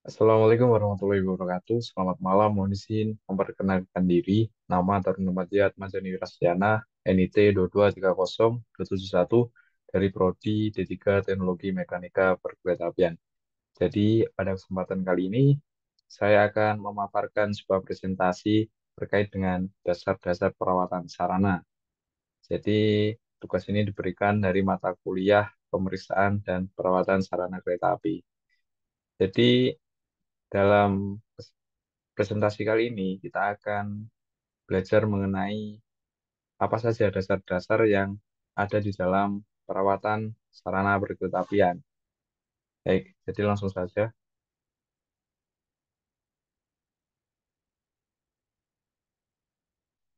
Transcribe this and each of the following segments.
Assalamualaikum warahmatullahi wabarakatuh. Selamat malam, mohon izin memperkenalkan diri. Nama Tarun Ahmad Majani Prasetyana, NIT 2230271 dari Prodi D3 Teknologi Mekanika Perkeretaapian. Jadi, pada kesempatan kali ini, saya akan memaparkan sebuah presentasi terkait dengan dasar-dasar perawatan sarana. Jadi, tugas ini diberikan dari mata kuliah pemeriksaan dan perawatan sarana kereta api. Jadi, dalam presentasi kali ini kita akan belajar mengenai apa saja dasar-dasar yang ada di dalam perawatan sarana perkeretaapian. Baik, jadi langsung saja.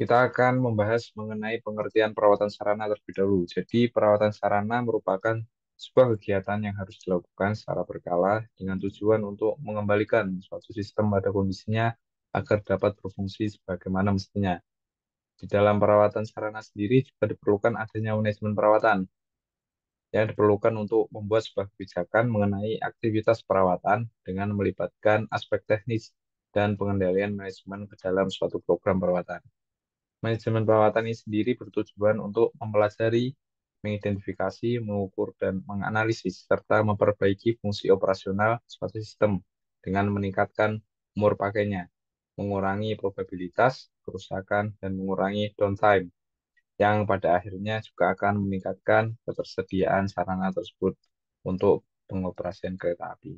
Kita akan membahas mengenai pengertian perawatan sarana terlebih dahulu. Jadi, perawatan sarana merupakan sebuah kegiatan yang harus dilakukan secara berkala dengan tujuan untuk mengembalikan suatu sistem pada kondisinya agar dapat berfungsi sebagaimana mestinya. Di dalam perawatan sarana sendiri juga diperlukan adanya manajemen perawatan yang diperlukan untuk membuat sebuah kebijakan mengenai aktivitas perawatan dengan melibatkan aspek teknis dan pengendalian manajemen ke dalam suatu program perawatan. Manajemen perawatan ini sendiri bertujuan untuk mempelajari, mengidentifikasi, mengukur, dan menganalisis, serta memperbaiki fungsi operasional suatu sistem dengan meningkatkan umur pakainya, mengurangi probabilitas kerusakan, dan mengurangi downtime yang pada akhirnya juga akan meningkatkan ketersediaan sarana tersebut untuk pengoperasian kereta api.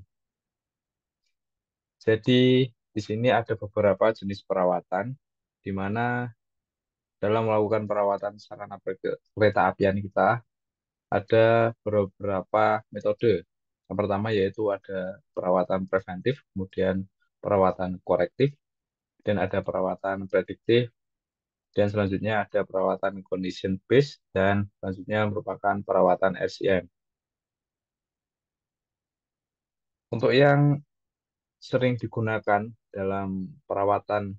Jadi, di sini ada beberapa jenis perawatan, di mana dalam melakukan perawatan sarana kereta apian kita, ada beberapa metode. Yang pertama yaitu ada perawatan preventif, kemudian perawatan korektif, dan ada perawatan prediktif, dan selanjutnya ada perawatan condition based, dan selanjutnya merupakan perawatan RCM. Untuk yang sering digunakan dalam perawatan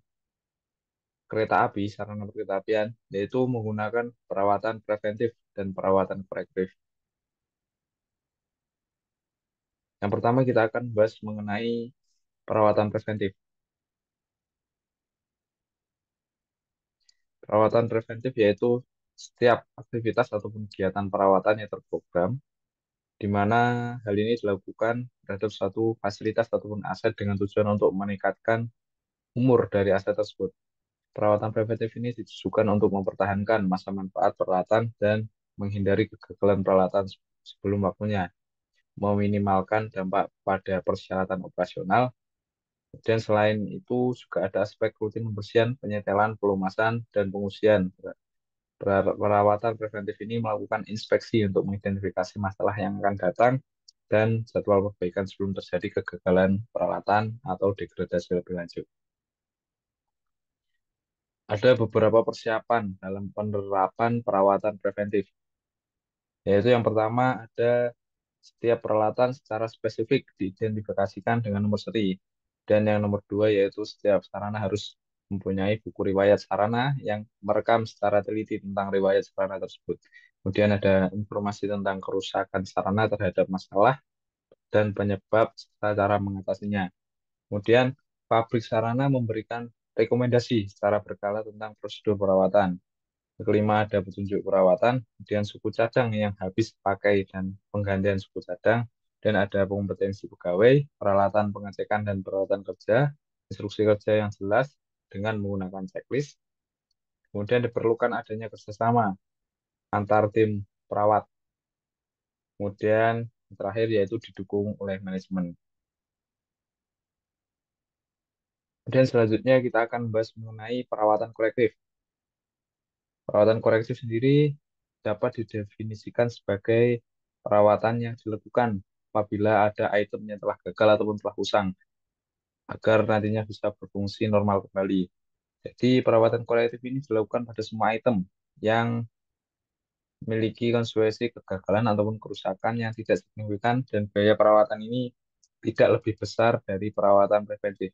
kereta api, sarana perkeretaapian, yaitu menggunakan perawatan preventif dan perawatan korektif. Yang pertama kita akan bahas mengenai perawatan preventif. Perawatan preventif yaitu setiap aktivitas ataupun kegiatan perawatan yang terprogram, di mana hal ini dilakukan terhadap suatu fasilitas ataupun aset dengan tujuan untuk meningkatkan umur dari aset tersebut. Perawatan preventif ini ditujukan untuk mempertahankan masa manfaat peralatan dan menghindari kegagalan peralatan sebelum waktunya, meminimalkan dampak pada persyaratan operasional. Dan selain itu juga ada aspek rutin pembersihan, penyetelan, pelumasan, dan pengusian. Perawatan preventif ini melakukan inspeksi untuk mengidentifikasi masalah yang akan datang dan jadwal perbaikan sebelum terjadi kegagalan peralatan atau degradasi lebih lanjut. Ada beberapa persiapan dalam penerapan perawatan preventif, yaitu yang pertama ada setiap peralatan secara spesifik diidentifikasikan dengan nomor seri, dan yang nomor dua yaitu setiap sarana harus mempunyai buku riwayat sarana yang merekam secara teliti tentang riwayat sarana tersebut. Kemudian ada informasi tentang kerusakan sarana terhadap masalah dan penyebab serta cara mengatasinya. Kemudian pabrik sarana memberikan rekomendasi secara berkala tentang prosedur perawatan. Kelima ada petunjuk perawatan, kemudian suku cadang yang habis pakai dan penggantian suku cadang, dan ada kompetensi pegawai, peralatan pengecekan dan perawatan kerja, instruksi kerja yang jelas dengan menggunakan checklist. Kemudian diperlukan adanya kerjasama antar tim perawat. Kemudian yang terakhir yaitu didukung oleh manajemen. Kemudian selanjutnya kita akan membahas mengenai perawatan korektif. Perawatan korektif sendiri dapat didefinisikan sebagai perawatan yang dilakukan apabila ada item yang telah gagal ataupun telah usang, agar nantinya bisa berfungsi normal kembali. Jadi perawatan korektif ini dilakukan pada semua item yang memiliki konsekuensi kegagalan ataupun kerusakan yang tidak signifikan dan biaya perawatan ini tidak lebih besar dari perawatan preventif.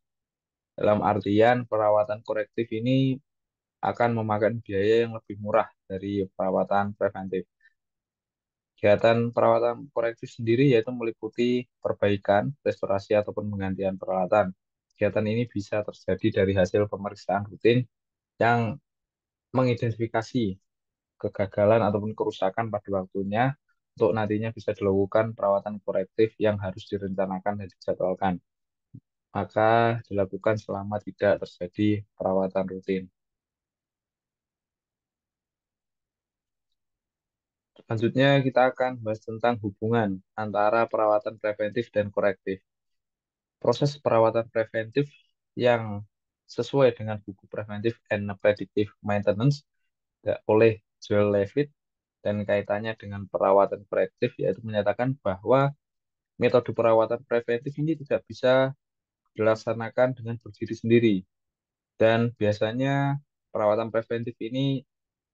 Dalam artian perawatan korektif ini akan memakan biaya yang lebih murah dari perawatan preventif. Kegiatan perawatan korektif sendiri yaitu meliputi perbaikan, restorasi, ataupun penggantian peralatan. Kegiatan ini bisa terjadi dari hasil pemeriksaan rutin yang mengidentifikasi kegagalan ataupun kerusakan pada waktunya untuk nantinya bisa dilakukan perawatan korektif yang harus direncanakan dan dijadwalkan. Maka dilakukan selama tidak terjadi perawatan rutin. Selanjutnya kita akan bahas tentang hubungan antara perawatan preventif dan korektif. Proses perawatan preventif yang sesuai dengan buku Preventive and Predictive Maintenance oleh Joel Levitt dan kaitannya dengan perawatan korektif yaitu menyatakan bahwa metode perawatan preventif ini tidak bisa dilaksanakan dengan berdiri sendiri dan biasanya perawatan preventif ini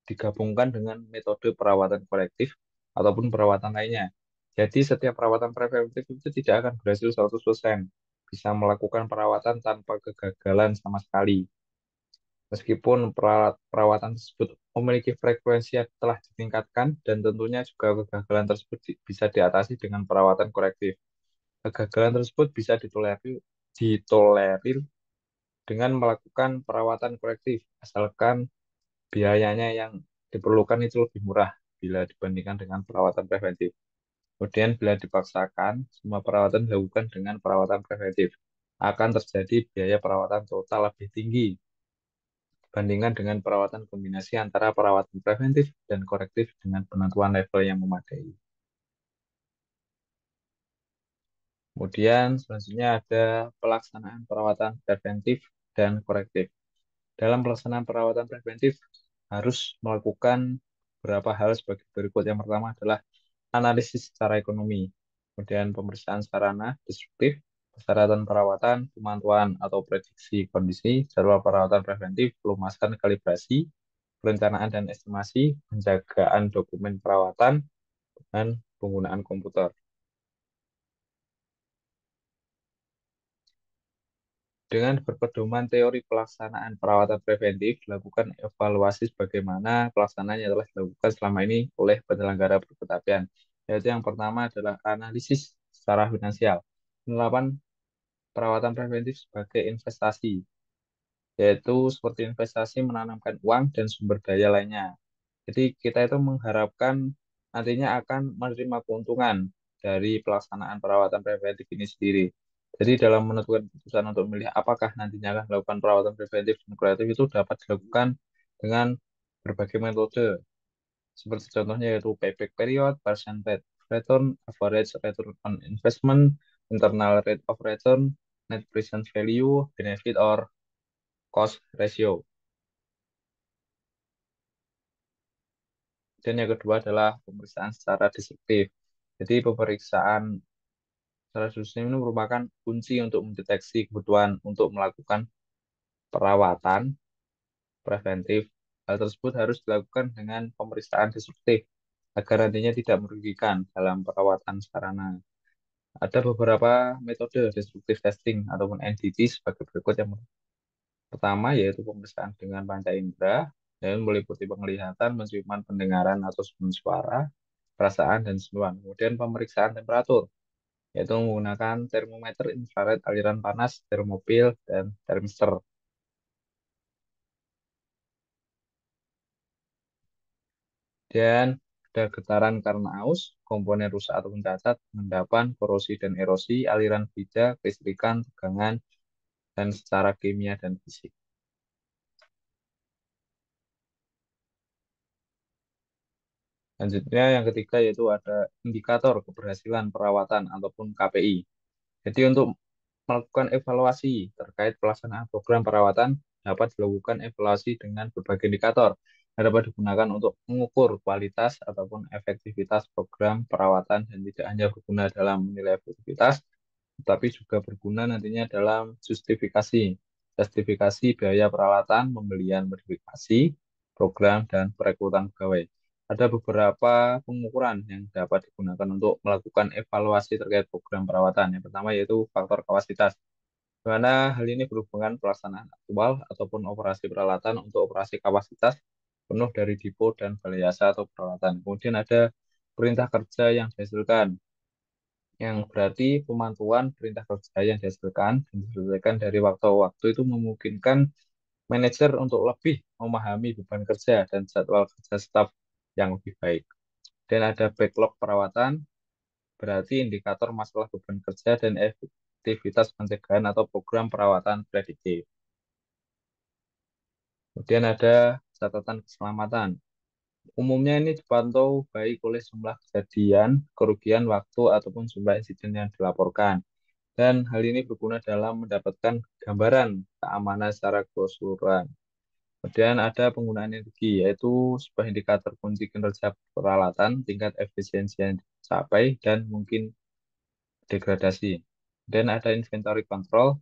digabungkan dengan metode perawatan korektif ataupun perawatan lainnya. Jadi setiap perawatan preventif itu tidak akan berhasil 100%. Bisa melakukan perawatan tanpa kegagalan sama sekali. Meskipun perawatan tersebut memiliki frekuensi yang telah ditingkatkan dan tentunya juga kegagalan tersebut bisa diatasi dengan perawatan korektif. Kegagalan tersebut bisa ditolerir dengan melakukan perawatan korektif, asalkan biayanya yang diperlukan itu lebih murah bila dibandingkan dengan perawatan preventif. Kemudian bila dipaksakan, semua perawatan dilakukan dengan perawatan preventif. Akan terjadi biaya perawatan total lebih tinggi dibandingkan dengan perawatan kombinasi antara perawatan preventif dan korektif dengan penentuan level yang memadai. Kemudian selanjutnya ada pelaksanaan perawatan preventif dan korektif. Dalam pelaksanaan perawatan preventif harus melakukan beberapa hal sebagai berikut. Yang pertama adalah analisis secara ekonomi, kemudian pemeriksaan sarana destruktif, persyaratan perawatan, pemantauan atau prediksi kondisi, jadwal perawatan preventif, pelumasan kalibrasi, perencanaan dan estimasi, penjagaan dokumen perawatan, dan penggunaan komputer. Dengan berpedoman teori pelaksanaan perawatan preventif, dilakukan evaluasi bagaimana pelaksanaannya telah dilakukan selama ini oleh penyelenggara perkeretaapian. Yaitu yang pertama adalah analisis secara finansial. Penerapan perawatan preventif sebagai investasi, yaitu seperti investasi menanamkan uang dan sumber daya lainnya. Jadi kita itu mengharapkan nantinya akan menerima keuntungan dari pelaksanaan perawatan preventif ini sendiri. Jadi dalam menentukan keputusan untuk memilih apakah nantinya akan melakukan perawatan preventif dan kuratif itu dapat dilakukan dengan berbagai metode. Seperti contohnya yaitu payback period, percentage return, average return on investment, internal rate of return, net present value, benefit or cost ratio. Dan yang kedua adalah pemeriksaan secara destruktif. Jadi pemeriksaan secara destruktif ini merupakan kunci untuk mendeteksi kebutuhan untuk melakukan perawatan preventif. Hal tersebut harus dilakukan dengan pemeriksaan destruktif agar nantinya tidak merugikan dalam perawatan sarana. Ada beberapa metode destruktif testing ataupun NDT sebagai berikut. Yang pertama yaitu pemeriksaan dengan panca indera yang meliputi penglihatan, penciuman, pendengaran atau suara, perasaan, dan sentuhan. Kemudian pemeriksaan temperatur, yaitu menggunakan termometer infrared aliran panas, termopil, dan termister. Dan ada getaran karena aus, komponen rusak atau cacat, endapan, korosi dan erosi, aliran bija, kelistrikan, tegangan, dan secara kimia dan fisik. Selanjutnya yang ketiga yaitu ada indikator keberhasilan perawatan ataupun KPI. Jadi untuk melakukan evaluasi terkait pelaksanaan program perawatan dapat dilakukan evaluasi dengan berbagai indikator yang dapat digunakan untuk mengukur kualitas ataupun efektivitas program perawatan dan tidak hanya berguna dalam menilai efektivitas, tetapi juga berguna nantinya dalam justifikasi biaya peralatan, pembelian modifikasi, program, dan perekrutan pegawai. Ada beberapa pengukuran yang dapat digunakan untuk melakukan evaluasi terkait program perawatan. Yang pertama yaitu faktor kapasitas, di mana hal ini berhubungan pelaksanaan aktual ataupun operasi peralatan untuk operasi kapasitas penuh dari depo dan balai jasa atau peralatan. Kemudian ada perintah kerja yang dihasilkan, yang berarti pemantuan perintah kerja yang dihasilkan dan diselesaikan dari waktu ke waktu itu memungkinkan manajer untuk lebih memahami beban kerja dan jadwal kerja staf yang lebih baik. Dan ada backlog perawatan, berarti indikator masalah beban kerja dan efektivitas pencegahan atau program perawatan prediktif. Kemudian ada catatan keselamatan. Umumnya ini dipantau baik oleh jumlah kejadian, kerugian waktu, ataupun jumlah insiden yang dilaporkan. Dan hal ini berguna dalam mendapatkan gambaran keamanan secara keseluruhan. Kemudian ada penggunaan energi, yaitu sebuah indikator kunci kinerja peralatan, tingkat efisiensi yang dicapai, dan mungkin degradasi. Dan ada inventory control,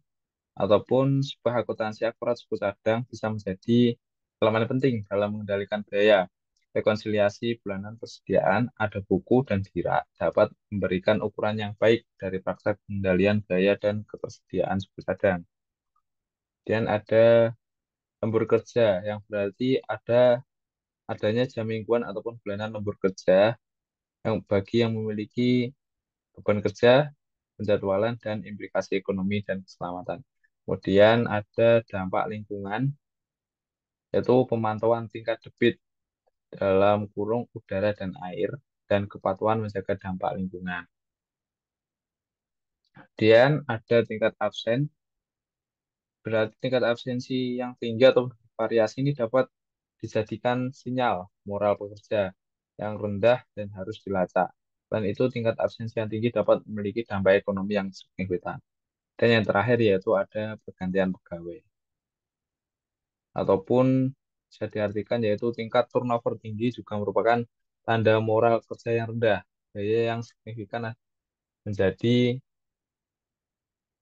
ataupun sebuah akuntansi akurat suku cadang bisa menjadi elemen penting dalam mengendalikan biaya. Rekonsiliasi bulanan persediaan, ada buku, dan DIRA dapat memberikan ukuran yang baik dari praktek pengendalian biaya dan ketersediaan suku cadang. Dan ada lembur kerja, yang berarti adanya jam mingguan ataupun bulanan lembur kerja yang bagi yang memiliki beban kerja, penjadwalan, dan implikasi ekonomi dan keselamatan. Kemudian ada dampak lingkungan, yaitu pemantauan tingkat debit dalam kurung udara dan air, dan kepatuhan menjaga dampak lingkungan. Kemudian ada tingkat absen, berarti tingkat absensi yang tinggi atau variasi ini dapat dijadikan sinyal moral pekerja yang rendah dan harus dilacak. Dan itu tingkat absensi yang tinggi dapat memiliki dampak ekonomi yang signifikan. Dan yang terakhir yaitu ada pergantian pegawai. Ataupun bisa diartikan yaitu tingkat turnover tinggi juga merupakan tanda moral kerja yang rendah. Biaya yang signifikan menjadi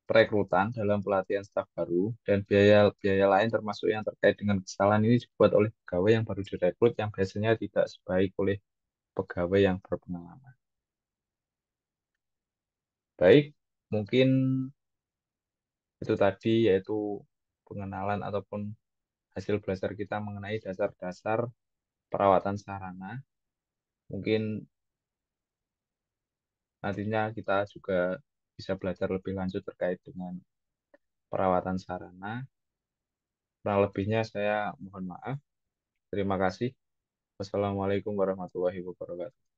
perekrutan dalam pelatihan staf baru dan biaya-biaya lain termasuk yang terkait dengan kesalahan ini dibuat oleh pegawai yang baru direkrut yang biasanya tidak sebaik oleh pegawai yang berpengalaman. Baik, mungkin itu tadi yaitu pengenalan ataupun hasil belajar kita mengenai dasar-dasar perawatan sarana. Mungkin nantinya kita juga bisa belajar lebih lanjut terkait dengan perawatan sarana. Kurang lebihnya saya mohon maaf. Terima kasih. Wassalamualaikum warahmatullahi wabarakatuh.